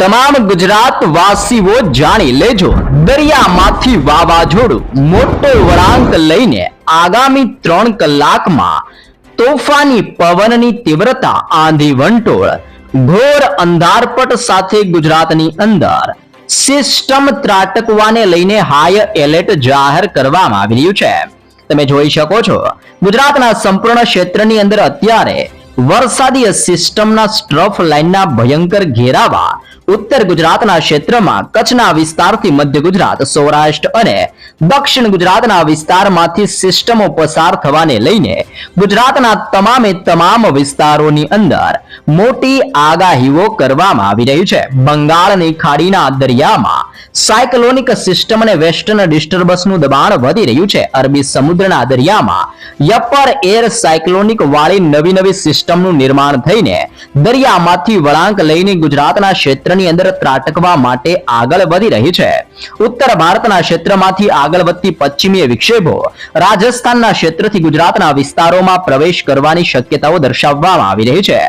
તમામ ગુજરાત વાસીઓ જાણી લેજો, દરિયામાંથી વાવાઝોડું મોટો વળાંક લઈને આગામી 3 કલાકમાં તોફાની પવનની તીવ્રતા, આંધી વંટોળ, ઘોર અંધારપટ સાથે ગુજરાતની અંદર સિસ્ટમ ત્રાટકવાને લઈને હાઈ એલર્ટ જાહેર કરવામાં આવી રહ્યું છે. તમે જોઈ શકો છો, ગુજરાતના સંપૂર્ણ ક્ષેત્રની અંદર અત્યારે વરસાદી સિસ્ટમના સ્ટ્રફ લાઇનના ભયંકર ઘેરાવા ઉત્તર ગુજરાતના ક્ષેત્રમાં કચ્છના વિસ્તારથી મધ્ય ગુજરાત, સૌરાષ્ટ્ર અને દક્ષિણ ગુજરાતના વિસ્તારમાંથી સિસ્ટમો પસાર થવાને લઈને ગુજરાતના તમામ વિસ્તારોની અંદર મોટી આગાહીઓ કરવામાં આવી રહી છે. બંગાળની ખાડીના દરિયામાં સાયક્લોનિક સિસ્ટમ અને વેસ્ટર્ન ડિસ્ટર્બન્સનું દબાણ વધી રહ્યું છે. અરબી સમુદ્રના દરિયામાં અપર એર સાયક્લોનિક વાળી નવી સિસ્ટમનું નિર્માણ થઈને દરિયામાંથી વળાંક લઈને ગુજરાતના ક્ષેત્રની અંદર ત્રાટકવા માટે આગળ વધી રહી છે. ઉત્તર ભારતના ક્ષેત્રમાંથી આગળ વધતી પશ્ચિમીય વિક્ષેપો રાજસ્થાનના ક્ષેત્રથી ગુજરાતના વિસ્તારોમાં પ્રવેશ કરવાની શક્યતાઓ દર્શાવવામાં આવી રહી છે.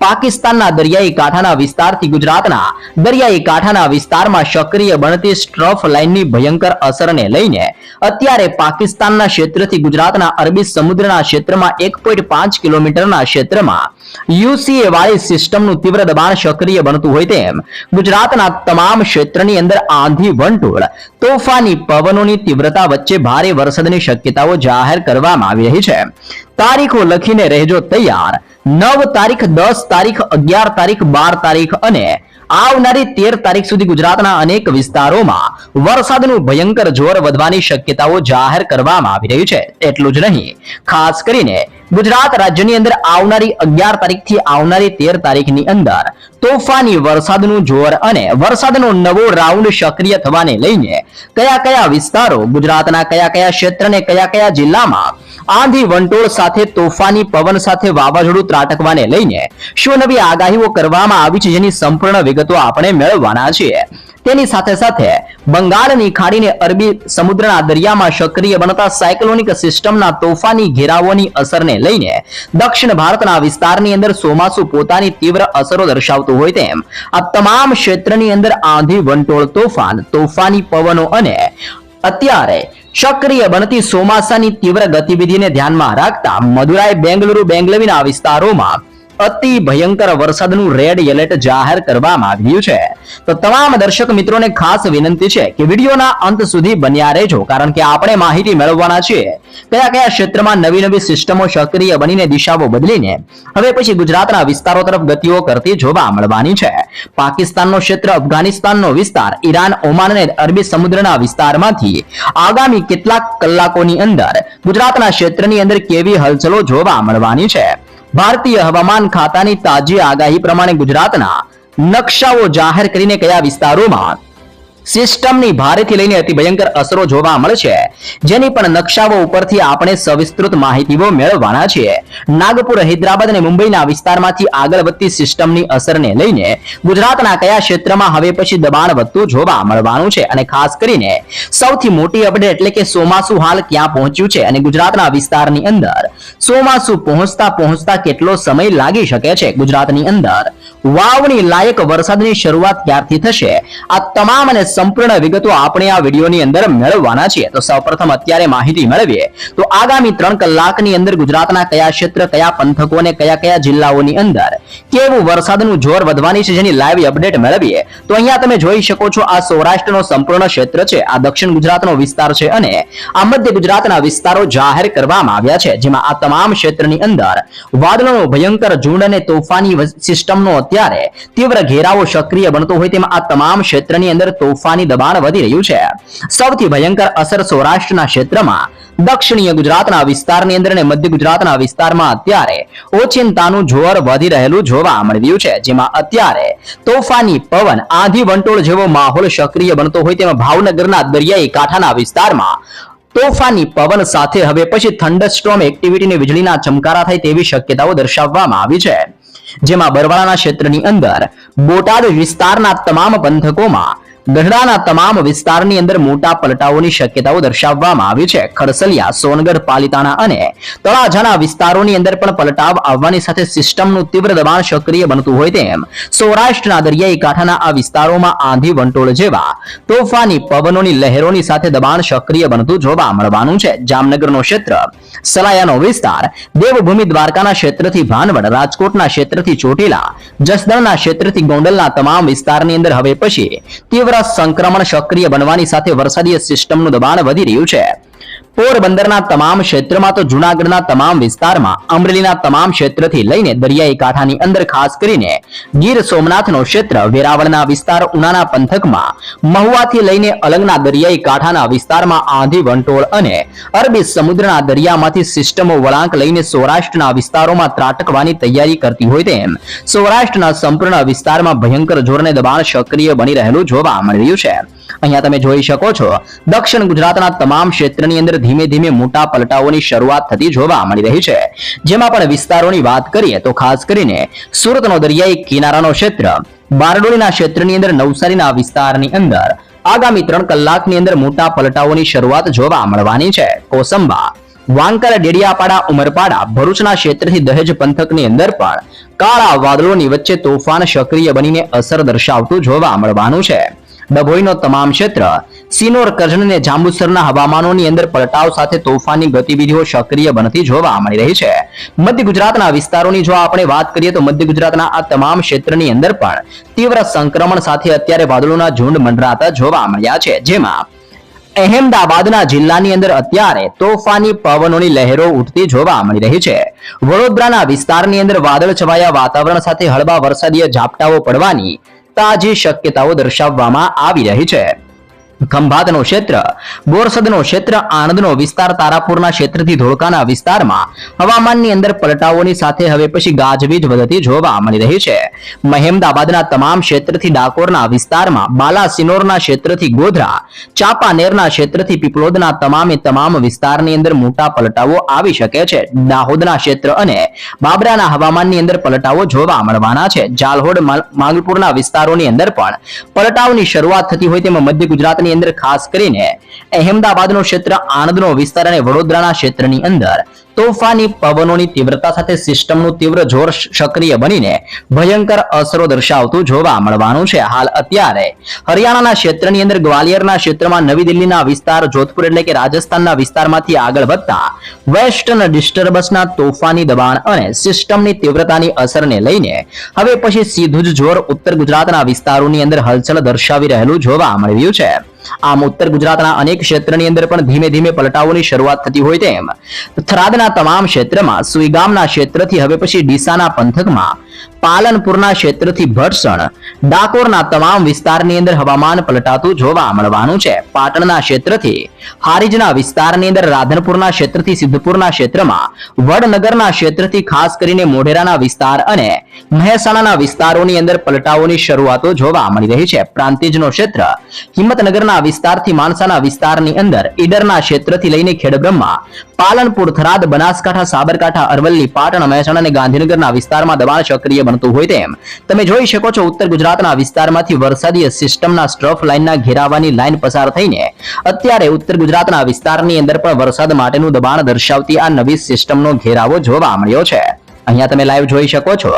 પાકિસ્તાનના દરિયાઈ કાંઠાના વિસ્તારથી ગુજરાતના દરિયાઈ કાંઠાના વિસ્તારમાં સક્રિય બનતી સ્ટ્રફ લાઇનની ભયંકર અસરને લઈને અત્યારે પાકિસ્તાનના ક્ષેત્રથી ગુજરાતના અરબી સમુદ્રના ક્ષેત્રમાં 1.5 કિલોમીટરના ક્ષેત્રમાં યુસીએ વાળી સિસ્ટમનું તીવ્ર દબાણ સક્રિય બનતું હોય તેમ ગુજરાતના તમામ ક્ષેત્રની અંદર આંધી વંટોળ, તોફાની પવનોની તીવ્રતા વચ્ચે ભારે વરસાદની શક્યતાઓ જાહેર કરવામાં આવી રહી છે. તારીખો લખીને રહેજો તૈયાર. 9 તારીખ, 10 તારીખ, 11 તારીખ, 12 તારીખ અને આવનારી 13 તારીખ સુધી ગુજરાતના અનેક વિસ્તારોમાં વરસાદનું ભયંકર જોર વધવાની શક્યતાઓ જાહેર કરવામાં આવી રહી છે. એટલું જ નહીં, ખાસ કરીને ગુજરાત રાજ્યની અંદર આવનારી 11 તારીખથી આવનારી 13 તારીખની અંદર તોફાની વરસાદનું જોર અને વરસાદનો નવો રાઉન્ડ સક્રિય થવાને લઈને કયા વિસ્તારો, ગુજરાતના કયા ક્ષેત્ર અને કયા જિલ્લામાં આંધી વંટોળ સાથે તોફાની પવન સાથે વાવાઝોડું ત્રાટકવાને લઈને શું નવી આગાહીઓ કરવામાં આવી છે, જેની સંપૂર્ણ વિગતો આપણે મેળવવાના છીએ. તેની સાથે બંગાળની ખાડીને અરબી સમુદ્રના દરિયામાં સક્રિય બનતા સાયક્લોનિક સિસ્ટમના તોફાની ઘેરાવોની અસરને લઈને દક્ષિણ ભારતના વિસ્તારની અંદર ચોમાસુ પોતાની તીવ્ર અસરો દર્શાવતું હોય તેમ આ તમામ ક્ષેત્રની અંદર આંધી વંટોળ, તોફાન, તોફાની પવનો અને અત્યારે સક્રિય બનતી ચોમાસાની તીવ્ર ગતિવિધિને ધ્યાનમાં રાખતા મદુરાઈ, બેંગલુરુ, બેંગલવીના વિસ્તારોમાં અતિ ભયંકર વરસાદનું રેડ એલર્ટ જાહેર કરવામાં આવ્યું છે. તો તમામ દર્શક મિત્રોને ખાસ વિનંતી છે કે વિડીયોના અંત સુધી બન્યા રહેજો, કારણ કે આપણે માહિતી મેળવવાના છીએ કયા ક્ષેત્રમાં નવી સિસ્ટમો સક્રિય બનીને દિશાઓ બદલીને હવે પછી ગુજરાતના વિસ્તારો તરફ ગતિઓ કરતી જોવા મળવાની છે. પાકિસ્તાનનો ક્ષેત્ર, અફઘાનિસ્તાનનો વિસ્તાર, ઈરાન, ઓમાન અને અરબી સમુદ્રના વિસ્તારમાંથી આગામી કેટલાક કલાકોની અંદર ગુજરાતના ક્ષેત્રની અંદર કેવી હલચલો જોવા મળવાની છે. ભારતીય હવામાન ખાતાની તાજી આગાહી પ્રમાણે ગુજરાતના નકશાઓ જાહેર કરીને કયા વિસ્તારોમાં સિસ્ટમની ભારેથી લઈને અતિ ભયંકર અસરો જોવા મળશે, જેની પણ નકશાઓ ઉપરથી આપણે સવિસ્તૃત માહિતીઓ મેળવવાના છીએ. નાગપુર, હૈદરાબાદ અને મુંબઈના વિસ્તારમાંથી આગળ વધતી સિસ્ટમની અસરને લઈને ગુજરાતના કયા ક્ષેત્રમાં હવે પછી દબાણ વધતું જોવા મળવાનું છે અને ખાસ કરીને સૌથી મોટી અપડેટ એટલે કે ચોમાસુ હાલ ક્યાં પહોંચ્યું છે અને ગુજરાતના વિસ્તારની અંદર ચોમાસુ પહોંચતા કેટલો સમય લાગી શકે છે, ગુજરાતની અંદર વાવણી લાયક વરસાદની શરૂઆત ક્યારથી થશે, આ તમામ અને સંપૂર્ણ વિગતો આપણે આ વિડીયોની અંદર મેળવવાના છીએ. તો સૌપ્રથમ અત્યારે માહિતી મેળવીએ તો આગામી 3 કલાકની અંદર ગુજરાતના કયા ક્ષેત્ર, કયા પંથકો અને કયા જિલ્લાઓની અંદર કેવું વરસાદનું જોર વધવાની છે, જેની લાઈવ અપડેટ મેળવીએ તો અહીંયા તમે જોઈ શકો છો, આ સૌરાષ્ટ્રનો સંપૂર્ણ ક્ષેત્ર છે, આ દક્ષિણ ગુજરાતનો વિસ્તાર છે અને આ મધ્ય ગુજરાતના વિસ્તારો જાહેર કરવામાં આવ્યા છે, જેમાં આ તમામ ક્ષેત્રની અંદર વાદળોનો ભયંકર ઝુંડ અને તોફાની સિસ્ટમનો અત્યારે તીવ્ર ઘેરાવો સક્રિય બનતો હોય તેમાં આ તમામ ક્ષેત્રની અંદર તોફાની દબાણ વધી રહ્યું છે. સૌથી ભયંકર અસર સૌરાષ્ટ્રના ક્ષેત્રમાં, દક્ષિણીય ગુજરાતના વિસ્તારની અંદર અને મધ્ય ગુજરાતના વિસ્તારમાં અત્યારે ઓચિંતાનું જોર વધી રહેલું જોવા મળ્યું છે, જેમાં અત્યારે તોફાની પવન, આંધી વંટોળ જેવો માહોલ સક્રિય બનતો હોય તેમાં ભાવનગરના દરિયાઈ કાંઠાના વિસ્તારમાં તોફાની પવન સાથે હવે પછી થંડરસ્ટોર્મ એક્ટિવિટીની વીજળીના ચમકારા થાય તેવી શક્યતાઓ દર્શાવવામાં આવી છે, જેમાં બરવાળાના ક્ષેત્રની અંદર બોટાદ વિસ્તારના તમામ પંથકોમાં ગઢડાના તમામ વિસ્તારની અંદર મોટા પલટાઓની શક્યતાઓ દર્શાવવામાં આવી છે. ખડસલિયા, સોનગઢ, પાલિતાણા અને તળાજાના વિસ્તારોની અંદર પણ પલટાવ આવવાની સાથે સિસ્ટમનું તીવ્ર દબાણ સક્રિય બનતું હોય તેમ સૌરાષ્ટ્રના દરિયાઈ કાંઠાના આ વિસ્તારોમાં આંધી વંટોળ જેવા તોફાની પવનોની લહેરોની સાથે દબાણ સક્રિય બનતું જોવા મળવાનું છે. જામનગરનો ક્ષેત્ર, સલાયાનો વિસ્તાર, દેવભૂમિ દ્વારકાના ક્ષેત્રથી ભાનવડ, રાજકોટના ક્ષેત્રથી ચોટીલા, જસદણના ક્ષેત્રથી ગોંડલના તમામ વિસ્તારની અંદર હવે પછી તીવ્ર સંક્રમણ સક્રિય બનવાની સાથે વરસાદી સિસ્ટમનું દબાણ વધી રહ્યું છે. પોરબંદરના તમામ ક્ષેત્રમાં તો જૂનાગઢના તમામ વિસ્તારમાં, અમરેલીના તમામ ક્ષેત્રથી લઈને દરિયાઈ કાંઠાની અંદર ખાસ કરીને ગીર સોમનાથનો ક્ષેત્ર, વેરાવળના વિસ્તાર, ઉનાના પંથકમાં, મહુવાથી લઈને અલંગના દરિયાઈ કાંઠાના વિસ્તારમાં આંધી વંટોળ અને અરબી સમુદ્રના દરિયામાંથી સિસ્ટમો વળાંક લઈને સૌરાષ્ટ્રના વિસ્તારોમાં ત્રાટકવાની તૈયારી કરતી હોય તેમ સૌરાષ્ટ્રના સંપૂર્ણ વિસ્તારમાં ભયંકર જોરને દબાણ સક્રિય બની રહેલું જોવા મળી રહ્યું છે. અહીંયા તમે જોઈ શકો છો દક્ષિણ ગુજરાતના તમામ ક્ષેત્રની અંદર ધીમે ધીમે મોટા પલટાઓની શરૂઆત થતી જોવા મળી રહી છે. જેમાં પણ વિસ્તારોની વાત કરીએ તો ખાસ કરીને સુરતનો દરિયાઈ કિનારાનો ક્ષેત્ર, બારડોલીના ક્ષેત્રની અંદર, નવસારીના વિસ્તારની અંદર આગામી 3 કલાકની અંદર મોટા પલટાઓની શરૂઆત જોવા મળવાની છે. કોસંબા, વાંકલ, ડેડિયાપાડા, ઉમરપાડા, ભરૂચના ક્ષેત્રથી દહેજ પંથકની અંદર પણ કાળા વાદળોની વચ્ચે તોફાન સક્રિય બનીને અસર દર્શાવતું જોવા મળવાનું છે. ડભોઈનો તમામ ક્ષેત્ર, સિનોર, કરજણ અને જાંબુસરના હવામાનોની અંદર પલટાવ સાથે તોફાની ગતિવિધિઓ સક્રિય બનતી જોવા મળી રહી છે. મધ્ય ગુજરાતના વિસ્તારોની જો આપણે વાત કરીએ તો મધ્ય ગુજરાતના આ તમામ ક્ષેત્રની અંદર પણ તીવ્ર સંક્રમણ સાથે અત્યારે વાદળોના ઝુંડ મંડરાતા જોવા મળ્યા છે. જેમાં અહેમદાબાદના જિલ્લાની અંદર અત્યારે તોફાની પવનોની લહેરો ઉઠતી જોવા મળી રહી છે. વડોદરાના વિસ્તારની અંદર વાદળ છવાયા વાતાવરણ સાથે હળવા વરસાદીય ઝાપટાઓ પડવાની તાજી શક્યતાઓ દર્શાવવામાં આવી રહી છે. ખંભાતનો ક્ષેત્ર, બોરસદનો ક્ષેત્ર, આણંદનો વિસ્તાર, તારાપુરના ક્ષેત્રથી ધોળકાના વિસ્તારમાં હવામાનની અંદર પલટાઓની સાથે હવે પછી ગાજવીજ વધતી જોવા મળી રહી છે. મહેમદાબાદના તમામ ક્ષેત્રથી ડાકોરના વિસ્તારમાં, બાલાસિનોરના ક્ષેત્રથી ગોધરા, ચાંપાનેરના ક્ષેત્રથી પીપલોદના તમામ વિસ્તારની અંદર મોટા પલટાઓ આવી શકે છે. દાહોદના ક્ષેત્ર અને બાબરાના હવામાનની અંદર પલટાઓ જોવા મળવાના છે. જાલહોડ, માંગલપુરના વિસ્તારોની અંદર પણ પલટાઓની શરૂઆત થતી હોય તેમાં મધ્ય ગુજરાતની અંદર ખાસ કરીને અહેમદાબાદનો ક્ષેત્ર, આણંદનો વિસ્તાર અને વડોદરાના ક્ષેત્રની અંદર તોફાની પવનોની તીવ્રતા સાથે સિસ્ટમનું તીવ્ર જોર સક્રિય બનીને ભયંકર અસરો દર્શાવતું જોવા મળવાનું છે. હાલ અત્યારે હરિયાણાના ક્ષેત્રની અંદર, ગ્વાલિયરના ક્ષેત્રમાં, નવી દિલ્હીના વિસ્તાર, જોધપુર એટલે કે રાજસ્થાનના વિસ્તારમાંથી આગળ વધતા વેસ્ટર્ન ડિસ્ટર્બન્સના તોફાની દબાણ અને સિસ્ટમની તીવ્રતાની અસરને લઈને હવે પછી સીધું જ જોર ઉત્તર ગુજરાતના વિસ્તારોની અંદર હલચલ દર્શાવી રહેલું જોવા મળી રહ્યું છે. આમ ઉત્તર ગુજરાતના અનેક ક્ષેત્રની અંદર પણ ધીમે ધીમે પલટાઓની શરૂઆત થતી હોય તેમ થરાદના તમામ ક્ષેત્રમાં, સુઈગામના ક્ષેત્રથી હવે પછી ડીસાના પંથકમાં, પાલનપુરના ક્ષેત્રથી ભટસણ, ડાકોરના તમામ વિસ્તારની અંદર હવામાન પલટાતું જોવા મળવાનું છે. પાટણના ક્ષેત્રથી હારીજના વિસ્તારની અંદર, રાધનપુરના ક્ષેત્રથી સિદ્ધપુરના ક્ષેત્રમાં, વડનગરના ક્ષેત્રથી ખાસ કરીને મોઢેરાના વિસ્તાર અને મહેસાણાના વિસ્તારોની અંદર પલટાઓની શરૂઆતો જોવા મળી રહી છે. પ્રાંતિજનો ક્ષેત્ર, હિંમતનગરના વિસ્તારથી માણસાના વિસ્તારની અંદર, ઈડરના ક્ષેત્રથી લઈને ખેડબ્રહ્મા, પાલનપુર, થરાદ, બનાસકાંઠા, સાબરકાંઠા, અરવલ્લી, પાટણ, મહેસાણા અને ગાંધીનગરના વિસ્તારમાં દબાણ સક્રિય બનતું હોય તેમ તમે જોઈ શકો છો. ઉત્તર ગુજરાતના વિસ્તારમાંથી વરસાદી સિસ્ટમના સ્ટ્રફ લાઇનના ઘેરાવાની લાઇન પસાર થઈને અત્યારે ઉત્તર ગુજરાતના વિસ્તારની અંદર પણ વરસાદ માટેનું દબાણ દર્શાવતી આ નવી સિસ્ટમનો ઘેરાવો જોવા મળ્યો છે. અહીંયા તમે લાઈવ જોઈ શકો છો.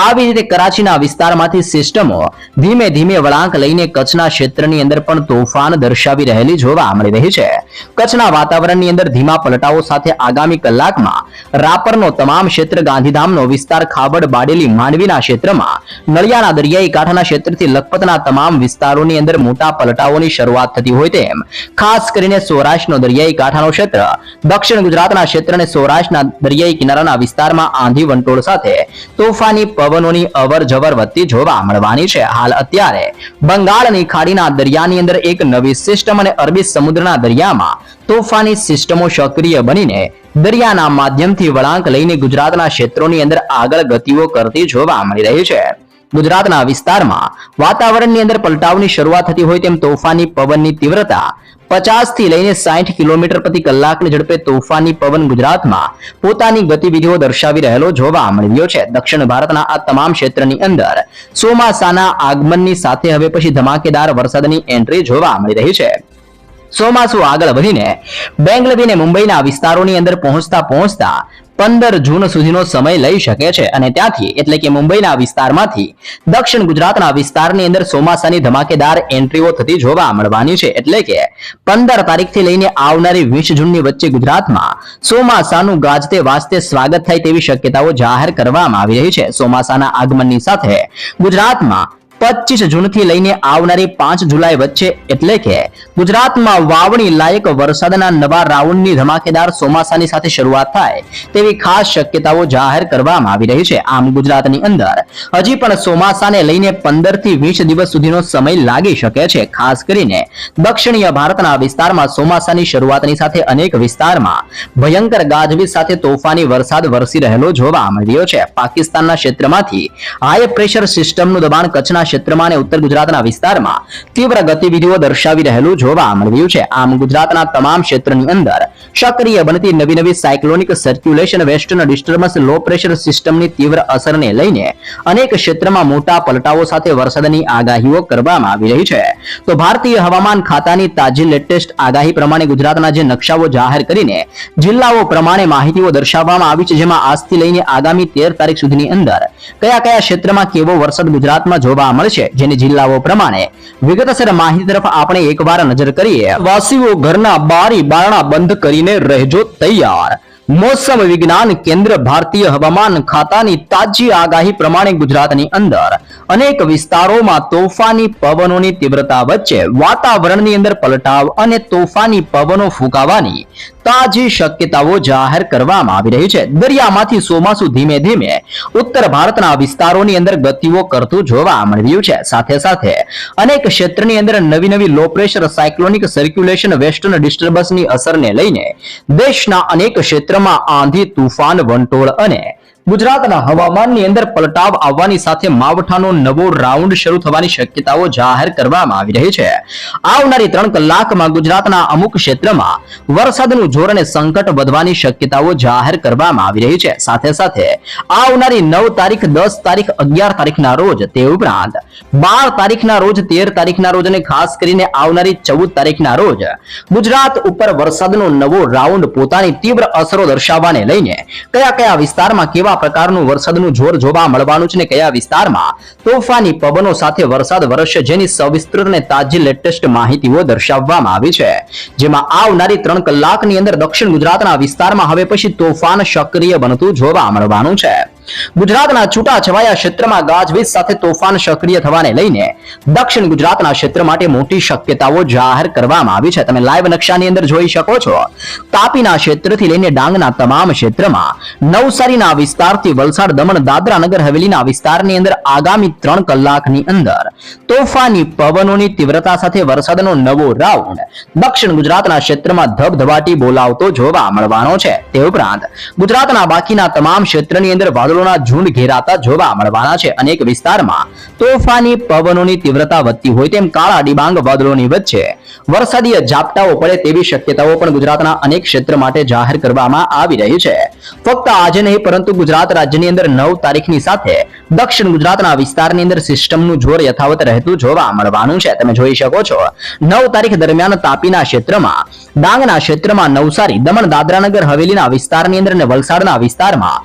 આવી રીતે કરાચીના વિસ્તારમાંથી સિસ્ટમો ધીમે ધીમે વળાંક લઈને કચ્છના ક્ષેત્રની અંદર પણ તોફાન દર્શાવી રહેલી જોવા મળી રહી છે. કચ્છના વાતાવરણની અંદર ધીમા પલટાઓ સાથે આગામી કલાકમાં રાપરનો તમામ ક્ષેત્ર, ગાંધીધામનો વિસ્તાર, ખાબડ, બાડેલી, માંડવીના ક્ષેત્રમાં, નળિયાના દરિયાઈ કાંઠાના ક્ષેત્રથી લખપતના તમામ વિસ્તારોની અંદર મોટા પલટાઓની શરૂઆત થતી હોય તેમ ખાસ કરીને સૌરાષ્ટ્રનો દરિયાઈ કાંઠાનો ક્ષેત્ર, દક્ષિણ ગુજરાતના ક્ષેત્ર અને સૌરાષ્ટ્રના દરિયાઈ કિનારાના વિસ્તારમાં આંધી વંટોળ સાથે તોફાની પવનોની અવર જવર વધતી જોવા મળવાની છે. હાલ અત્યારે બંગાળની ખાડીના દરિયાની અંદર એક નવી સિસ્ટમ અને અરબી સમુદ્રના દરિયામાં તોફાની સિસ્ટમો સક્રિય બનીને દરિયાના માધ્યમથી વળાંક લઈને ગુજરાતના ક્ષેત્રોની અંદર આગળ ગતિઓ કરતી જોવા મળી રહી છે. ગુજરાતના વિસ્તારમાં વાતાવરણની અંદર પલટાવની શરૂઆત થતી હોય તેમ તોફાની પવનની તીવ્રતા 50 થી લઈને 60 કિલોમીટર પ્રતિ કલાકની ઝડપે તોફાની પવન ગુજરાતમાં પોતાની ગતિવિધિઓ દર્શાવી રહેલો જોવા મળી રહ્યો છે. દક્ષિણ ભારતના આ તમામ ક્ષેત્રની અંદર ચોમાસાના આગમનની સાથે હવે પછી ધમાકેદાર વરસાદની એન્ટ્રી જોવા મળી રહી છે. ચોમાસું આગળ વધીને બેંગલવી અને મુંબઈના વિસ્તારોની અંદર પહોંચતા 15 જૂન સુધીનો સમય લઈ શકે છે અને ત્યાંથી એટલે કે મુંબઈના વિસ્તારમાંથી દક્ષિણ ગુજરાતના વિસ્તારની અંદર ચોમાસાની ધમાકેદાર એન્ટ્રીઓ થતી જોવા મળવાની છે. એટલે કે 15 તારીખથી લઈને આવનારી 20 જૂનની વચ્ચે ગુજરાતમાં ચોમાસાનું ગાજતે વાજતે સ્વાગત થાય તેવી શક્યતાઓ જાહેર કરવામાં આવી રહી છે. ચોમાસાના આગમનની સાથે ગુજરાતમાં 25 જૂનથી લઈને આવનારી 5 જુલાઈ વચ્ચે એટલે કે ગુજરાતમાં વાવણી લાયક વરસાદના નવા રાઉન્ડની ધમાકેદાર ચોમાસાની સાથે શરૂઆત થાય તેવી ખાસ શક્યતાઓ જાહેર કરવામાં આવી રહી છે. આમ ગુજરાતની અંદર હજી પણ ચોમાસાને લઈને 15 થી 20 દિવસ સુધીનો સમય લાગી શકે છે. ખાસ કરીને દક્ષિણીય ભારતના વિસ્તારમાં ચોમાસાની શરૂઆતની સાથે અનેક વિસ્તારમાં ભયંકર ગાજવીજ સાથે તોફાની વરસાદ વરસી રહેલો જોવા મળી રહ્યો છે. પાકિસ્તાનના ક્ષેત્રમાંથી હાઈ પ્રેશર સિસ્ટમનું દબાણ કચ્છના ક્ષેત્રમાં અને ઉત્તર ગુજરાતના વિસ્તારમાં તીવ્ર ગતિવિધિઓ દર્શાવી રહેલું જોવા મળી રહ્યું છે. આમ ગુજરાતના તમામ ક્ષેત્રની અંદર સક્રિય બનતી નવી cyclonic circulation western disturbance low pressure સિસ્ટમની તીવ્ર અસરને લઈને અનેક ક્ષેત્રમાં મોટા પલટાઓ સાથે વરસાદની આગાહીઓ કરવામાં આવી રહી છે. તો ભારતીય હવામાન ખાતાની તાજી લેટેસ્ટ આગાહી પ્રમાણે ગુજરાતના જે નકશાઓ જાહેર કરીને જિલ્લાઓ પ્રમાણે માહિતીઓ દર્શાવવામાં આવી છે, જેમાં આજથી લઈને આગામી 13 તારીખ સુધીની અંદર કયા ક્ષેત્રમાં કેવો વરસાદ ગુજરાતમાં જોવા મળશે, જેની જિલ્લાઓ પ્રમાણે વિગતસર માહિતી તરફ આપણે એકવાર નજર કરીએ. વાસીઓ ઘરના બારી બારણા બંધ કરીને રહેજો તૈયાર. મોસમ વિજ્ઞાન કેન્દ્ર ભારતીય હવામાન ખાતાની તાજી આગાહી પ્રમાણે ગુજરાતની અંદર અનેક વિસ્તારોમાં તોફાની પવનોની તીવ્રતા વચ્ચે વાતાવરણની અંદર પલટાવ અને તોફાની પવનો ફૂંકાવાની તાજી શક્યતાઓ જાહેર કરવામાં આવી રહી છે. દરિયામાંથી ચોમાસું ધીમે ધીમે ઉત્તર ભારતના વિસ્તારોની અંદર ગતિઓ કરતું જોવા મળી રહ્યું છે. સાથે સાથે અનેક ક્ષેત્રની અંદર નવી low pressure cyclonic circulation western ડિસ્ટર્બન્સની અસરને લઈને દેશના અનેક ક્ષેત્રમાં આંધી, તુફાન, વંટોળ અને ગુજરાતના હવામાનની અંદર પલટાવ આવવાની સાથે માવઠાનો નવો રાઉન્ડ શરૂ થવાની શક્યતાઓ જાહેર કરવામાં આવી રહી છે. આવનારી 3 કલાકમાં ગુજરાતના અમુક ક્ષેત્રમાં વરસાદનું જોર અને સંકટ વધવાની શક્યતાઓ જાહેર કરવામાં આવી રહી છે. સાથે સાથે આવનારી 9 તારીખ, 10 તારીખ, 11 તારીખના રોજ, તે ઉપરાંત 12 તારીખના રોજ, 13 તારીખના રોજ અને ખાસ કરીને આવનારી 14 તારીખના રોજ ગુજરાત ઉપર વરસાદનો નવો રાઉન્ડ પોતાની તીવ્ર અસરો દર્શાવવાને લઈને કયા વિસ્તારમાં કેવા પ્રકારનું વરસાદનું જોર જોવા મળવાનું છે ને કયા વિસ્તારમાં તોફાની પવનો સાથે વરસાદ વરસશે, જેની સવિસ્તૃત અને તાજી લેટેસ્ટ માહિતીઓ દર્શાવવામાં આવી છે. જેમાં આવનારી 3 કલાકની અંદર દક્ષિણ ગુજરાતના વિસ્તારમાં હવે પછી તોફાન સક્રિય બનતું જોવા મળવાનું છે. ગુજરાતના છૂટાછવાયા ક્ષેત્રમાં ગાજવીજ સાથે તોફાન સક્રિય થવાને લઈને દક્ષિણ ગુજરાતના ક્ષેત્ર માટે મોટી શક્યતાઓ જાહેર કરવામાં આવી છે. તમે લાઈવ નકશાની અંદર જોઈ શકો છો. તાપીના ક્ષેત્રથી લઈને ડાંગના તમામ ક્ષેત્રમાં, નવસારીના વિસ્તારથી વલસાડ, દમણ, દાદરા નગર હવેલીના વિસ્તારની અંદર આગામી 3 કલાકની અંદર તોફાની પવનોની તીવ્રતા સાથે વરસાદનો નવો રાઉન્ડ દક્ષિણ ગુજરાતના ક્ષેત્રમાં ધબધબાટી બોલાવતો જોવા મળવાનો છે. તે ઉપરાંત ગુજરાતના બાકીના તમામ ક્ષેત્રની અંદર વાદળોના ઝુંડ ઘેરાતા જોવા મળવાના છે. અનેક વિસ્તારમાં તોફાની પવનોની તીવ્રતા વધતી હોય તેમ કાળા ડિબાંગ વાદળોની વચ્ચે વરસાદીય ઝાપટાઓ પડે તેવી શક્યતાઓ પણ ગુજરાતના અનેક ક્ષેત્ર માટે જાહેર કરવામાં આવી રહી છે. ફક્ત આજે નહીં પરંતુ ગુજરાત રાજ્યની અંદર 9 તારીખની સાથે દક્ષિણ ગુજરાતના વિસ્તારની અંદર સિસ્ટમનું જોર યથાવત રહેતું જોવા મળવાનું છે. તમે જોઈ શકો છો 9 તારીખ દરમિયાન તાપીના ક્ષેત્રમાં, ડાંગના ક્ષેત્રમાં, નવસારી, દમણ, દાદરાનગર હવેલીના વિસ્તારની અંદર અને વલસાડના વિસ્તારમાં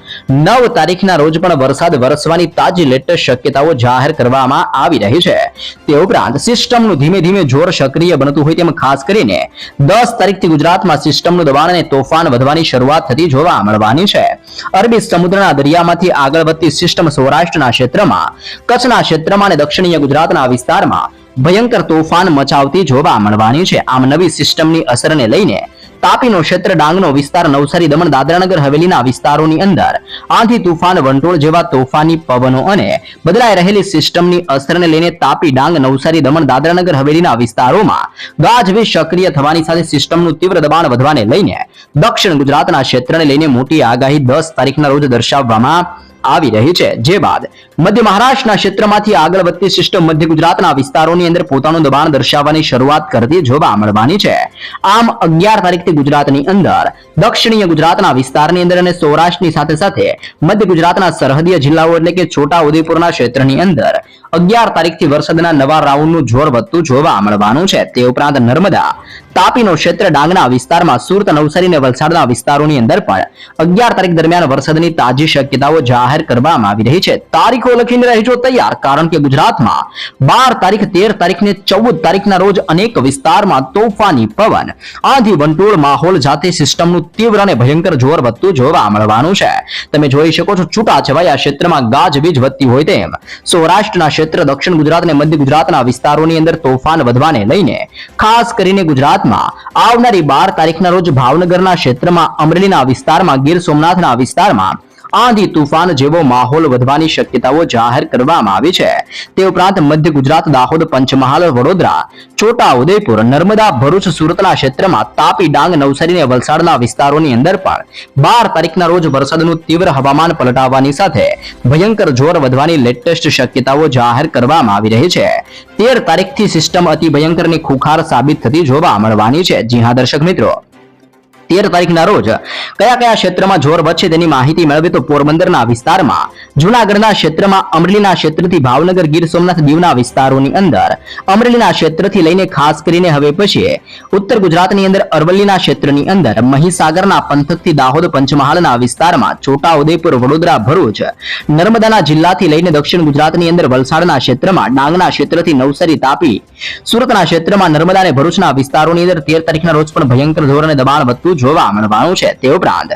9 તારીખના રોજ પણ વરસાદ વરસવાની તાજી લેટેસ્ટ શક્યતાઓ જાહેર કરવામાં આવી રહી છે. તે ઉપરાંત સિસ્ટમનું ધીમે ધીમે જોર સક્રિય બનતું હોય તેમ ખાસ કરીને 10 તારીખથી ગુજરાતમાં સિસ્ટમનું દબાણ અને તોફાન વધવાની શરૂઆત થતી જોવા મળવાની છે. અરબી સમુદ્રના દરિયામાંથી આગળ વધતી સિસ્ટમ સૌરાષ્ટ્રના ક્ષેત્રમાં, કચ્છના ક્ષેત્રમાં અને દક્ષિણીય ગુજરાતના વિસ્તારમાં ભયંકર તોફાન મચાવતી જોવા મળવાની છે. આમ નવી સિસ્ટમની અસરને લઈને તાપીનો ક્ષેત્ર, ડાંગનો વિસ્તાર, નવસારી, દમણ, દાદરાનગર હવેલીના વિસ્તારોની અંદર આંધી, તુફાન, વંટોળ જેવા તોફાની પવનો અને બદલાઈ રહેલી સિસ્ટમની અસરને લઈને તાપી, ડાંગ, નવસારી, દમણ, દાદરાનગર હવેલીના વિસ્તારોમાં ગાજવીજ સક્રિય થવાની સાથે સિસ્ટમનું તીવ્ર દબાણ વધવાને લઈને દક્ષિણ ગુજરાતના ક્ષેત્રને લઈને મોટી આગાહી 10 તારીખના રોજ દર્શાવવામાં આવી રહી છે, જે બાદ મધ્ય મહારાષ્ટ્રના ક્ષેત્રમાંથી આગળ વધતી સિસ્ટમ મધ્ય ગુજરાતના વિસ્તારોની અંદર પોતાનું દબાણ દર્શાવવાની શરૂઆત કરતી જોવા મળવાની છે. આમ 11 તારીખથી ગુજરાતની અંદર દક્ષિણીય ગુજરાતના વિસ્તારની અંદર અને સૌરાષ્ટ્રની સાથે સાથે મધ્ય ગુજરાતના સરહદીય જિલ્લાઓ એટલે કે છોટા ઉદેપુરના ક્ષેત્રની અંદર 11 તારીખથી વરસાદના નવા રાઉન્ડનું જોર વધતું જોવા મળવાનું છે. તે ઉપરાંત નર્મદા, તાપીનો ક્ષેત્ર, ડાંગના વિસ્તારમાં, સુરત, નવસારી અને વલસાડના વિસ્તારોની અંદર પણ 11 તારીખ દરમિયાન વરસાદની તાજી શક્યતાઓ જાહેર કરવામાં આવી રહી છે. તારીખો લખીને રહેજો તૈયાર, કારણ કે ગુજરાતમાં 12 તારીખ, 13 તારીખ ને 14 તારીખના રોજ અનેક વિસ્તારમાં તોફાની પવન, આંધી, વંટોળ માહોલ સાથે સિસ્ટમનું તીવ્ર અને ભયંકર જોર વધતું જોવા મળવાનું છે. તમે જોઈ શકો છો છૂટાછવાયા ક્ષેત્રમાં ગાજવીજ વધતી હોય તેમ સૌરાષ્ટ્રના ક્ષેત્ર, દક્ષિણ ગુજરાત અને મધ્ય ગુજરાતના વિસ્તારોની અંદર તોફાન વધવાને લઈને ખાસ કરીને ગુજરાતમાં આવનારી 12 તારીખના રોજ ભાવનગરના ક્ષેત્રમાં, અમરેલીના વિસ્તારમાં, ગીર સોમનાથના વિસ્તારમાં આંધી તુફાન જેવો માહોલ વધવાની શક્યતાઓ જાહેર કરવામાં આવી છે. તે ઉપરાંત મધ્ય ગુજરાત, દાહોદ, પંચમહાલ, વડોદરા, છોટા ઉદેપુર, નર્મદા, ભરૂચ, સુરતના ક્ષેત્રમાં, તાપી, ડાંગ, નવસારી અને વલસાડના વિસ્તારોની અંદર પણ 12 તારીખના રોજ વરસાદનું તીવ્ર હવામાન પલટાવવાની સાથે ભયંકર જોર વધવાની લેટેસ્ટ શક્યતાઓ જાહેર કરવામાં આવી રહી છે. 13 તારીખથી સિસ્ટમ અતિ ભયંકર અને ખુખાર સાબિત થતી જોવા મળવાની છે. જી હા દર્શક મિત્રો, 13 તારીખના રોજ કયા કયા ક્ષેત્રમાં જોર વધશે તેની માહિતી મેળવીએ તો પોરબંદરના વિસ્તારમાં, જૂનાગઢના ક્ષેત્રમાં, અમરેલીના ક્ષેત્રથી ભાવનગર, ગીર સોમનાથ, દીવના વિસ્તારોની અંદર, અમરેલીના ક્ષેત્રથી લઈને ખાસ કરીને હવે પછી ઉત્તર ગુજરાતની અંદર અરવલ્લીના ક્ષેત્રની અંદર, મહીસાગરના પંથકથી દાહોદ, પંચમહાલના વિસ્તારમાં, છોટા ઉદેપુર, વડોદરા, ભરૂચ, નર્મદાના જિલ્લાથી લઈને દક્ષિણ ગુજરાતની અંદર વલસાડના ક્ષેત્રમાં, ડાંગના ક્ષેત્રથી નવસારી, તાપી, સુરતના ક્ષેત્રમાં, નર્મદા અને ભરૂચના વિસ્તારોની અંદર 13 તારીખના રોજ પણ ભયંકર જોર અને દબાણ વધતું જોવા મળવાનું છે. તે ઉપરાંત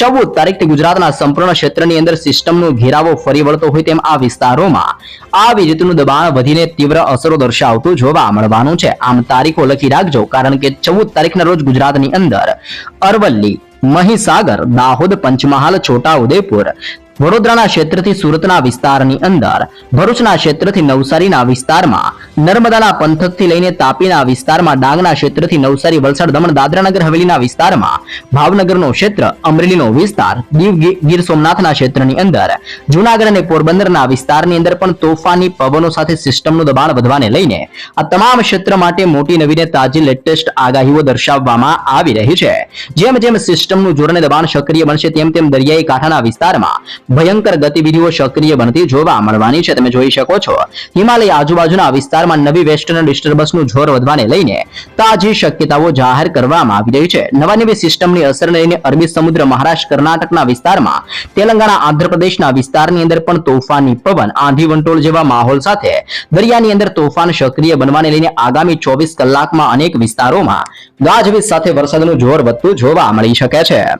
14 તારીખથી ગુજરાતના સંપૂર્ણ ક્ષેત્રની અંદર સિસ્ટમનો ઘેરાવો ફરી વળતો હોય તેમ આ વિસ્તારોમાં આવી રીતનું દબાણ વધીને તીવ્ર અસરો દર્શાવતું જોવા મળવાનું છે. આમ તારીખો લખી રાખજો, કારણ કે 14 તારીખના રોજ ગુજરાતની અંદર અરવલ્લી, મહીસાગર, દાહોદ, પંચમહાલ, છોટા ઉદેપુર, વડોદરાના ક્ષેત્રથી સુરતના વિસ્તારની અંદર, ભરૂચના ક્ષેત્રથી નવસારીના વિસ્તારમાં, નર્મદાના પંથકથી લઈને તાપીના વિસ્તારમાં, ડાંગના ક્ષેત્રથી નવસારી, વલસાડ, દમણ, દાદરા નગર હવેલીના વિસ્તારમાં, ભાવનગરનો ક્ષેત્ર, અમરેલીનો વિસ્તાર, દીવ, ગીર સોમનાથના ક્ષેત્રની અંદર, જૂનાગઢ અને પોરબંદરના વિસ્તારની અંદર પણ તોફાની પવનો સાથે સિસ્ટમનું દબાણ વધવાને લઈને આ તમામ ક્ષેત્ર માટે મોટી નવીને તાજી લેટેસ્ટ આગાહીઓ દર્શાવવામાં આવી રહી છે. જેમ જેમ સિસ્ટમનું જોર અને દબાણ સક્રિય બનશે તેમ તેમ દરિયાઈ કાંઠાના વિસ્તારમાં ભયંકર ગતિવિધિઓ સક્રિય બનતી જોવા મળવાની છે. તમે જોઈ શકો છો હિમાલય આજુબાજુના વિસ્તારમાં નવી વેસ્ટર્ન ડિસ્ટર્બન્સનું જોર વધવાને લઈને તાજી શક્યતાઓ જાહેર કરવામાં આવી રહી છે. નવી સિસ્ટમની અસરને લઈને અરબી સમુદ્ર, મહારાષ્ટ્ર, કર્ણાટકના વિસ્તારમાં, તેલંગાણા, આંધ્રપ્રદેશના વિસ્તારની અંદર પણ તોફાની પવન, આંધી, વંટોળ જેવા માહોલ સાથે દરિયાની અંદર તોફાન સક્રિય બનવાને લઈને આગામી 24 કલાકમાં અનેક વિસ્તારોમાં ગાજવીજ સાથે વરસાદનું જોર વધતું જોવા મળી શકે છે.